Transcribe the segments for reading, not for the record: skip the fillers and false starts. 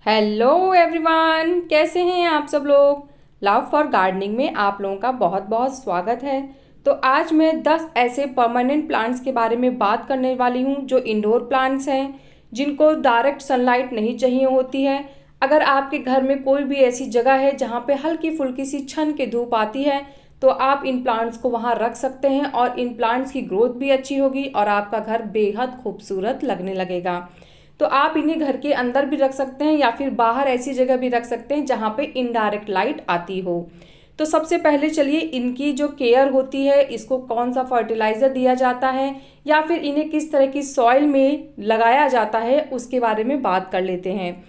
Hello everyone, कैसे हैं आप सब लोग। लव फॉर गार्डनिंग में आप लोगों का बहुत बहुत स्वागत है। तो आज मैं 10 ऐसे परमानेंट प्लांट्स के बारे में बात करने वाली हूं जो इंडोर प्लांट्स हैं, जिनको डायरेक्ट सनलाइट नहीं चाहिए होती है। अगर आपके घर में कोई भी ऐसी जगह है जहां पे हल्की फुल्की सी छन के धूप आती है तो आप इन प्लांट्स को वहां रख सकते हैं और इन प्लांट्स की ग्रोथ भी अच्छी होगी और आपका घर बेहद खूबसूरत लगने लगेगा। तो आप इन्हें घर के अंदर भी रख सकते हैं या फिर बाहर ऐसी जगह भी रख सकते हैं जहां पे इनडायरेक्ट लाइट आती हो। तो सबसे पहले चलिए इनकी जो केयर होती है, इसको कौन सा फर्टिलाइज़र दिया जाता है या फिर इन्हें किस तरह की सॉइल में लगाया जाता है उसके बारे में बात कर लेते हैं।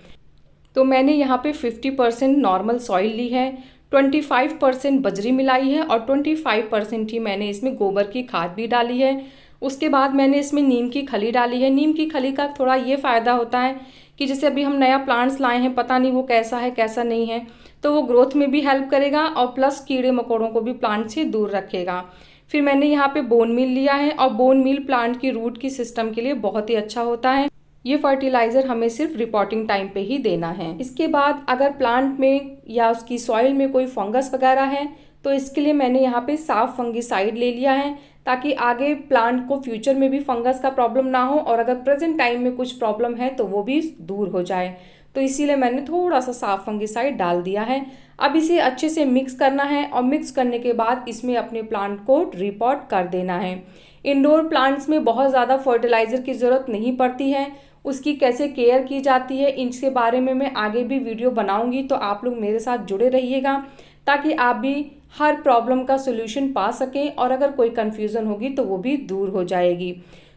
तो मैंने यहाँ पे 50% नॉर्मल सॉइल ली है, 25% बजरी मिलाई है और 25% ही मैंने इसमें गोबर की खाद भी डाली है। उसके बाद मैंने इसमें नीम की खली डाली है। नीम की खली का थोड़ा ये फ़ायदा होता है कि जैसे अभी हम नया प्लांट्स लाए हैं, पता नहीं वो कैसा है कैसा नहीं है, तो वो ग्रोथ में भी हेल्प करेगा और प्लस कीड़े मकोड़ों को भी प्लांट से दूर रखेगा। फिर मैंने यहाँ पे बोन मील लिया है और बोन मील प्लांट की रूट की सिस्टम के लिए बहुत ही अच्छा होता है। ये फर्टिलाइज़र हमें सिर्फ रिपोर्टिंग टाइम पे ही देना है। इसके बाद अगर प्लांट में या उसकी सॉइल में कोई फंगस वगैरह है तो इसके लिए मैंने यहाँ पे साफ फंगिसाइड ले लिया है, ताकि आगे प्लांट को फ्यूचर में भी फंगस का प्रॉब्लम ना हो और अगर प्रेजेंट टाइम में कुछ प्रॉब्लम है तो वो भी दूर हो जाए। तो इसीलिए मैंने थोड़ा सा साफ फंगिसाइड डाल दिया है। अब इसे अच्छे से मिक्स करना है और मिक्स करने के बाद इसमें अपने प्लांट को रिपोर्ट कर देना है। इंडोर प्लांट्स में बहुत ज़्यादा फर्टिलाइज़र की ज़रूरत नहीं पड़ती है। उसकी कैसे केयर की जाती है इसके बारे में मैं आगे भी वीडियो बनाऊंगी, तो आप लोग मेरे साथ जुड़े रहिएगा ताकि आप भी हर प्रॉब्लम का सोल्यूशन पा सकें और अगर कोई कन्फ्यूज़न होगी तो वो भी दूर हो जाएगी।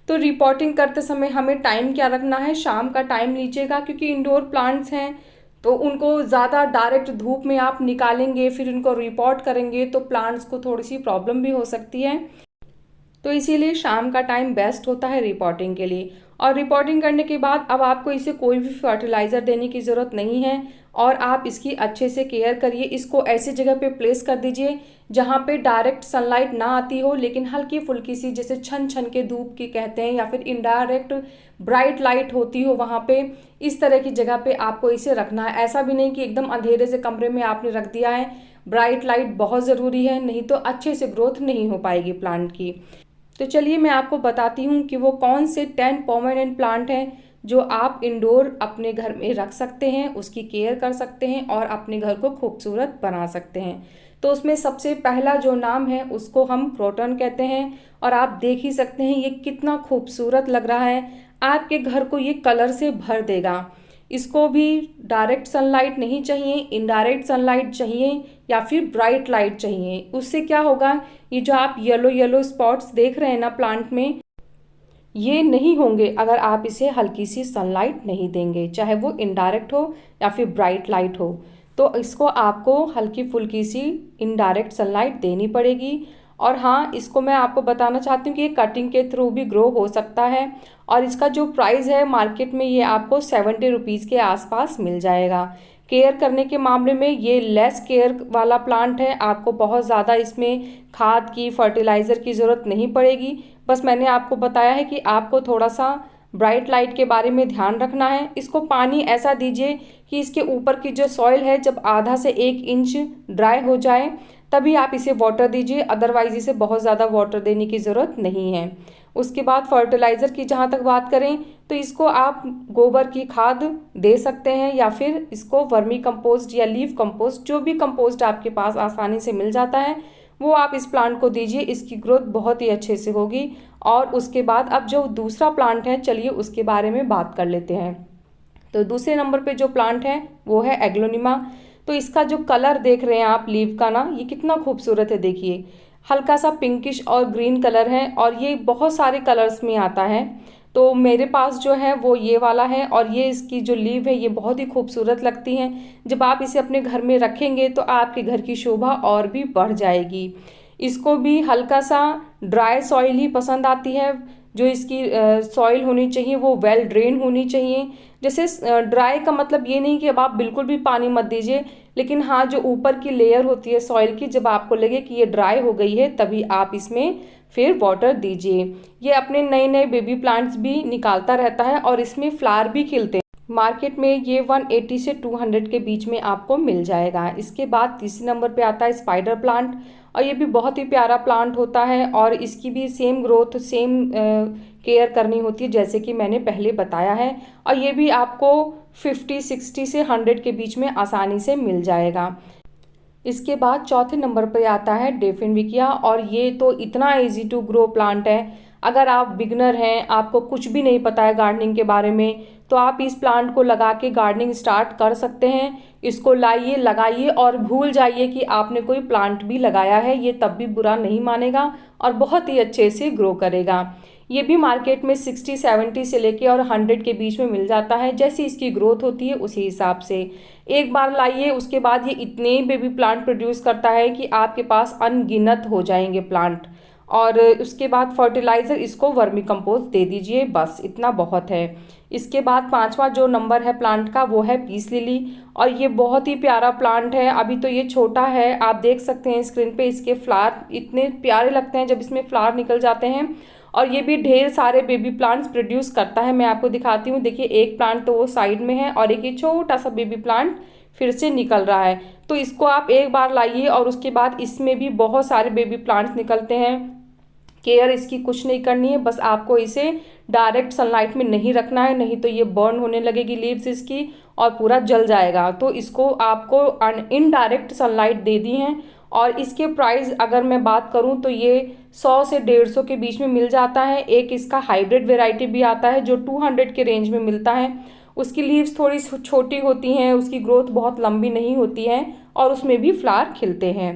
तो रिपोर्टिंग करते समय हमें टाइम क्या रखना है, शाम का टाइम लीजिएगा, क्योंकि इंडोर प्लांट्स हैं तो उनको ज़्यादा डायरेक्ट धूप में आप निकालेंगे फिर उनको रिपोर्ट करेंगे तो प्लांट्स को थोड़ी सी प्रॉब्लम भी हो सकती है। तो इसीलिए शाम का टाइम बेस्ट होता है रिपोर्टिंग के लिए। और रिपोर्टिंग करने के बाद अब आपको इसे कोई भी फर्टिलाइज़र देने की ज़रूरत नहीं है और आप इसकी अच्छे से केयर करिए। इसको ऐसी जगह पे प्लेस कर दीजिए जहाँ पे डायरेक्ट सनलाइट ना आती हो, लेकिन हल्की फुल्की सी जैसे छन छन के धूप की कहते हैं या फिर इनडायरेक्ट ब्राइट लाइट होती हो, वहाँ पे इस तरह की जगह पे आपको इसे रखना है। ऐसा भी नहीं कि एकदम अंधेरे से कमरे में आपने रख दिया है। ब्राइट लाइट बहुत ज़रूरी है, नहीं तो अच्छे से ग्रोथ नहीं हो पाएगी प्लांट की। तो चलिए मैं आपको बताती हूँ कि वो कौन से 10 परमानेंट प्लांट हैं जो आप इंडोर अपने घर में रख सकते हैं, उसकी केयर कर सकते हैं और अपने घर को खूबसूरत बना सकते हैं। तो उसमें सबसे पहला जो नाम है उसको हम क्रोटन कहते हैं और आप देख ही सकते हैं ये कितना खूबसूरत लग रहा है। आपके घर को ये कलर से भर देगा। इसको भी डायरेक्ट सनलाइट नहीं चाहिए, इनडायरेक्ट सनलाइट चाहिए या फिर ब्राइट लाइट चाहिए। उससे क्या होगा, ये जो आप येलो येलो स्पॉट्स देख रहे हैं ना प्लांट में, ये नहीं होंगे अगर आप इसे हल्की सी सनलाइट नहीं देंगे, चाहे वो इनडायरेक्ट हो या फिर ब्राइट लाइट हो। तो इसको आपको हल्की फुल्की सी इनडायरेक्ट सनलाइट देनी पड़ेगी। और हाँ, इसको मैं आपको बताना चाहती हूँ कि ये कटिंग के थ्रू भी ग्रो हो सकता है और इसका जो प्राइस है मार्केट में ये आपको 70 रुपीज़ के आसपास मिल जाएगा। केयर करने के मामले में ये लेस केयर वाला प्लांट है, आपको बहुत ज़्यादा इसमें खाद की फर्टिलाइज़र की ज़रूरत नहीं पड़ेगी। बस मैंने आपको बताया है कि आपको थोड़ा सा ब्राइट लाइट के बारे में ध्यान रखना है। इसको पानी ऐसा दीजिए कि इसके ऊपर की जो सॉइल है जब आधा से 1 इंच ड्राई हो जाए तभी आप इसे वाटर दीजिए, अदरवाइज इसे बहुत ज़्यादा वाटर देने की ज़रूरत नहीं है। उसके बाद फर्टिलाइज़र की जहाँ तक बात करें तो इसको आप गोबर की खाद दे सकते हैं या फिर इसको वर्मी कंपोस्ट या लीफ कंपोस्ट, जो भी कंपोस्ट आपके पास आसानी से मिल जाता है वो आप इस प्लांट को दीजिए। इसकी ग्रोथ बहुत ही अच्छे से होगी। और उसके बाद अब जो दूसरा प्लांट है चलिए उसके बारे में बात कर लेते हैं। तो दूसरे नंबर पे जो प्लांट है वो है एग्लोनिमा। तो इसका जो कलर देख रहे हैं आप लीव का ना, ये कितना खूबसूरत है। देखिए हल्का सा पिंकिश और ग्रीन कलर है और ये बहुत सारे कलर्स में आता है। तो मेरे पास जो है वो ये वाला है और ये इसकी जो लीव है ये बहुत ही खूबसूरत लगती है। जब आप इसे अपने घर में रखेंगे तो आपके घर की शोभा और भी बढ़ जाएगी। इसको भी हल्का सा ड्राई सॉइल ही पसंद आती है। जो इसकी सॉइल होनी चाहिए वो वेल ड्रेन होनी चाहिए। जैसे ड्राई का मतलब ये नहीं कि अब आप बिल्कुल भी पानी मत दीजिए, लेकिन हाँ जो ऊपर की लेयर होती है सॉइल की, जब आपको लगे कि ये ड्राई हो गई है तभी आप इसमें फिर वाटर दीजिए। ये अपने नए नए बेबी प्लांट्स भी निकालता रहता है और इसमें फ्लावर भी खिलते हैं। मार्केट में ये 180 से 200 के बीच में आपको मिल जाएगा। इसके बाद तीसरे नंबर पे आता है स्पाइडर प्लांट, और ये भी बहुत ही प्यारा प्लांट होता है और इसकी भी सेम ग्रोथ सेम केयर करनी होती है जैसे कि मैंने पहले बताया है। और ये भी आपको 50, 60 से 100 के बीच में आसानी से मिल जाएगा। इसके बाद चौथे नंबर पर आता है डेफिनविकिया, और ये तो इतना इजी टू ग्रो प्लांट है। अगर आप बिगनर हैं, आपको कुछ भी नहीं पता है गार्डनिंग के बारे में, तो आप इस प्लांट को लगा के गार्डनिंग स्टार्ट कर सकते हैं। इसको लाइए, लगाइए और भूल जाइए कि आपने कोई प्लांट भी लगाया है, ये तब भी बुरा नहीं मानेगा और बहुत ही अच्छे से ग्रो करेगा। ये भी मार्केट में 60, 70 से लेके और 100 के बीच में मिल जाता है, जैसी इसकी ग्रोथ होती है उसी हिसाब से। एक बार लाइए, उसके बाद ये इतने बेबी प्लांट प्रोड्यूस करता है कि आपके पास अनगिनत हो जाएंगे प्लांट। और उसके बाद फर्टिलाइज़र इसको वर्मी कंपोस्ट दे दीजिए, बस इतना बहुत है। इसके बाद पांचवा जो नंबर है प्लांट का वो है पीस लिली, और ये बहुत ही प्यारा प्लांट है। अभी तो ये छोटा है, आप देख सकते हैं स्क्रीन पे इसके फ्लावर इतने प्यारे लगते हैं जब इसमें फ्लावर निकल जाते हैं। और ये भी ढेर सारे बेबी प्लांट्स प्रोड्यूस करता है। मैं आपको दिखाती हूँ, देखिए एक प्लांट तो वो साइड में है और एक ये छोटा सा बेबी प्लांट फिर से निकल रहा है। तो इसको आप एक बार लाइए और उसके बाद इसमें भी बहुत सारे बेबी प्लांट्स निकलते हैं। केयर इसकी कुछ नहीं करनी है, बस आपको इसे डायरेक्ट सनलाइट में नहीं रखना है, नहीं तो ये बर्न होने लगेगी लीव्स इसकी और पूरा जल जाएगा। तो इसको आपको इनडायरेक्ट सनलाइट दे दी है। और इसके प्राइस अगर मैं बात करूं तो ये 100 से 150 के बीच में मिल जाता है। एक इसका हाइब्रिड वेराइटी भी आता है जो 200 के रेंज में मिलता है। उसकी लीव्स थोड़ी छोटी होती हैं, उसकी ग्रोथ बहुत लंबी नहीं होती है और उसमें भी फ्लावर खिलते हैं।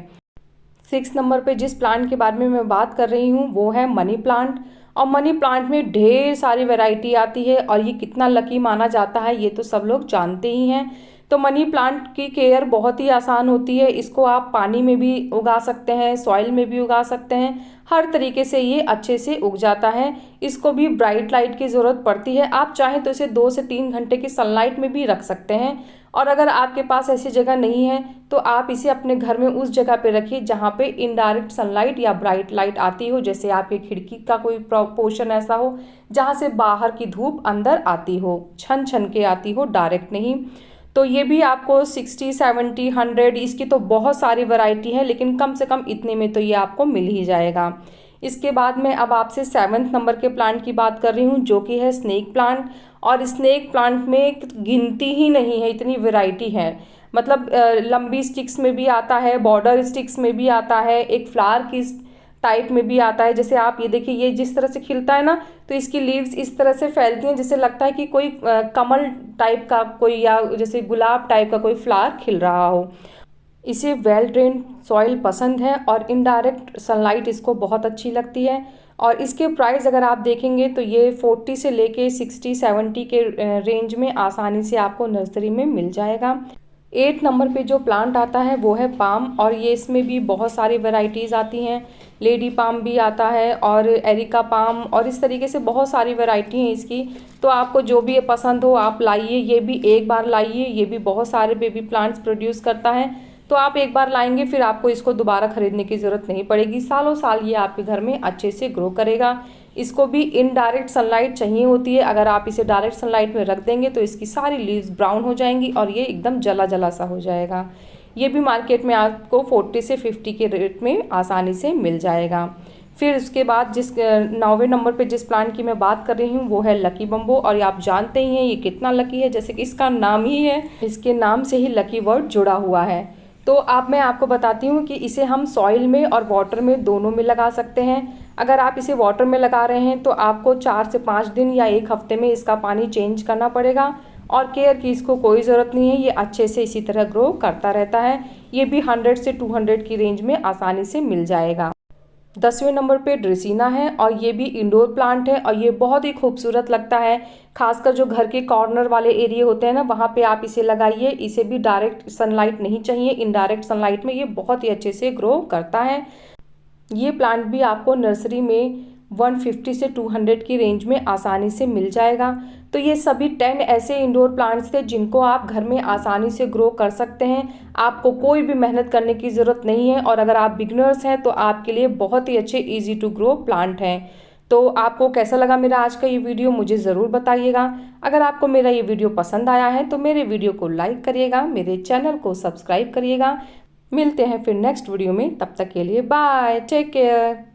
6 नंबर पे जिस प्लांट के बारे में मैं बात कर रही हूँ वो है मनी प्लांट। और मनी प्लांट में ढेर सारी वैरायटी आती है और ये कितना लकी माना जाता है ये तो सब लोग जानते ही हैं। तो मनी प्लांट की केयर बहुत ही आसान होती है। इसको आप पानी में भी उगा सकते हैं, सॉइल में भी उगा सकते हैं, हर तरीके से ये अच्छे से उग जाता है। इसको भी ब्राइट लाइट की ज़रूरत पड़ती है, आप चाहें तो इसे 2 से 3 घंटे की सनलाइट में भी रख सकते हैं। और अगर आपके पास ऐसी जगह नहीं है तो आप इसे अपने घर में उस जगह पे रखिए जहाँ पे इनडायरेक्ट सनलाइट या ब्राइट लाइट आती हो, जैसे आपके खिड़की का कोई पोर्शन ऐसा हो जहाँ से बाहर की धूप अंदर आती हो, छन छन के आती हो, डायरेक्ट नहीं। तो ये भी आपको 60, 70, 100, इसकी तो बहुत सारी वैरायटी है, लेकिन कम से कम इतने में तो ये आपको मिल ही जाएगा। इसके बाद मैं अब आपसे 7वें नंबर के प्लांट की बात कर रही हूँ जो कि है स्नेक प्लांट। और स्नेक प्लांट में गिनती ही नहीं है, इतनी वैरायटी है। मतलब लंबी स्टिक्स में भी आता है, बॉर्डर स्टिक्स में भी आता है, एक फ्लावर की टाइप में भी आता है। जैसे आप ये देखिए, ये जिस तरह से खिलता है ना, तो इसकी लीव्स इस तरह से फैलती हैं जैसे लगता है कि कोई कमल टाइप का कोई या जैसे गुलाब टाइप का कोई फ्लावर खिल रहा हो। इसे वेल ड्रेन सॉइल पसंद है और इनडायरेक्ट सनलाइट इसको बहुत अच्छी लगती है। और इसके प्राइस अगर आप देखेंगे तो ये 40 से लेके 60, 70 के रेंज में आसानी से आपको नर्सरी में मिल जाएगा। 8 नंबर पे जो प्लांट आता है वो है पाम, और ये इसमें भी बहुत सारी वैरायटीज़ आती हैं। लेडी पाम भी आता है और एरिका पाम, और इस तरीके से बहुत सारी वैरायटी हैं इसकी। तो आपको जो भी पसंद हो आप लाइए, ये भी एक बार लाइए। ये भी बहुत सारे बेबी प्लांट्स प्रोड्यूस करता है, तो आप एक बार लाएंगे फिर आपको इसको दोबारा खरीदने की ज़रूरत नहीं पड़ेगी। सालों साल ये आपके घर में अच्छे से ग्रो करेगा। इसको भी इनडायरेक्ट सनलाइट चाहिए होती है। अगर आप इसे डायरेक्ट सनलाइट में रख देंगे तो इसकी सारी लीव्स ब्राउन हो जाएंगी और ये एकदम जला जला सा हो जाएगा। ये भी मार्केट में आपको 40 से 50 के रेट में आसानी से मिल जाएगा। फिर उसके बाद जिस 9वें नंबर पे जिस प्लांट की मैं बात कर रही हूँ वो है लकी बम्बो। और आप जानते ही हैं ये कितना लकी है, जैसे कि इसका नाम ही है, इसके नाम से ही लकी वर्ड जुड़ा हुआ है। तो मैं आपको बताती हूँ कि इसे हम सॉइल में और वाटर में दोनों में लगा सकते हैं। अगर आप इसे वाटर में लगा रहे हैं तो आपको 4 से 5 दिन या 1 हफ्ते में इसका पानी चेंज करना पड़ेगा, और केयर की इसको कोई ज़रूरत नहीं है। ये अच्छे से इसी तरह ग्रो करता रहता है। ये भी 100 से 200 की रेंज में आसानी से मिल जाएगा। 10वें नंबर पे ड्रेसिना है, और ये भी इंडोर प्लांट है और ये बहुत ही खूबसूरत लगता है। खासकर जो घर के कॉर्नर वाले एरिया होते हैं ना, वहाँ पे आप इसे लगाइए। इसे भी डायरेक्ट सनलाइट नहीं चाहिए, इनडायरेक्ट सनलाइट में ये बहुत ही अच्छे से ग्रो करता है। ये प्लांट भी आपको नर्सरी में 150 से 200 की रेंज में आसानी से मिल जाएगा। तो ये सभी 10 ऐसे इंडोर प्लांट्स थे जिनको आप घर में आसानी से ग्रो कर सकते हैं। आपको कोई भी मेहनत करने की ज़रूरत नहीं है, और अगर आप बिगनर्स हैं तो आपके लिए बहुत ही अच्छे इजी टू ग्रो प्लांट हैं। तो आपको कैसा लगा मेरा आज का ये वीडियो मुझे ज़रूर बताइएगा। अगर आपको मेरा ये वीडियो पसंद आया है तो मेरे वीडियो को लाइक करिएगा, मेरे चैनल को सब्सक्राइब करिएगा। मिलते हैं फिर नेक्स्ट वीडियो में, तब तक के लिए बाय, टेक केयर।